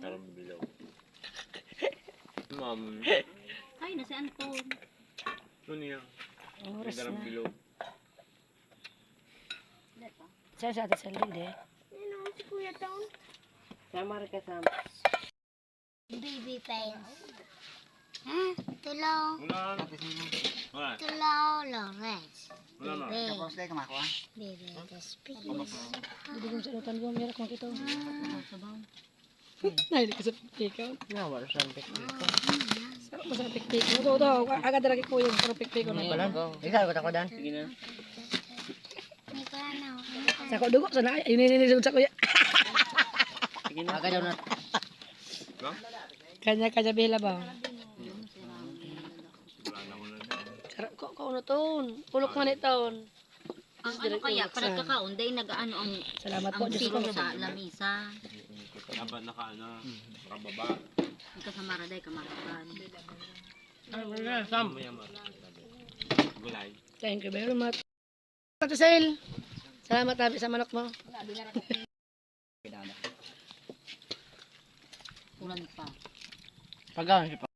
Darang bilog. Ma'am. Ay, nasa Anton. Ano niya? May Oras darang na. bilog. Dito. Saan sa atin sa lide? Ano, si Kuya Town? Sama rin ka sama. Baby pants. Ha? Tulaw. Wala. Wala. Tulaw, Lawrence. Wala na. Baby, the speed. Hindi ko sa inutan ko. Meron kong ito. Sabaw. Ay, hindi ka sa pikpikaw. Wala sa pikpikaw. Sarap ba sa pikpikaw? Ito. Agad na lagi ko yung sarap pikpikaw na pala. Isa ko tako dan. Sige na. Hindi ko na. Sa ko dugo. Sana ayun ninilisod sa kuya. Sige na. Aga daw na. Kanya-kanya bihla ba? Wala na ko na. Sarap ko. Kauno ton. Ulok man iton. Ang ano kaya, para kakaunday, nag-ano ang Salamat po. Diyos ko. silo sa lamisa. Dapat naka nakababa. Hindi ka sa maraday, kamaradan. Ano na? Sam. Gulay. Thank you very much. Ate Sale. Salamat tabi sa manok mo. Ulan pa. Pagang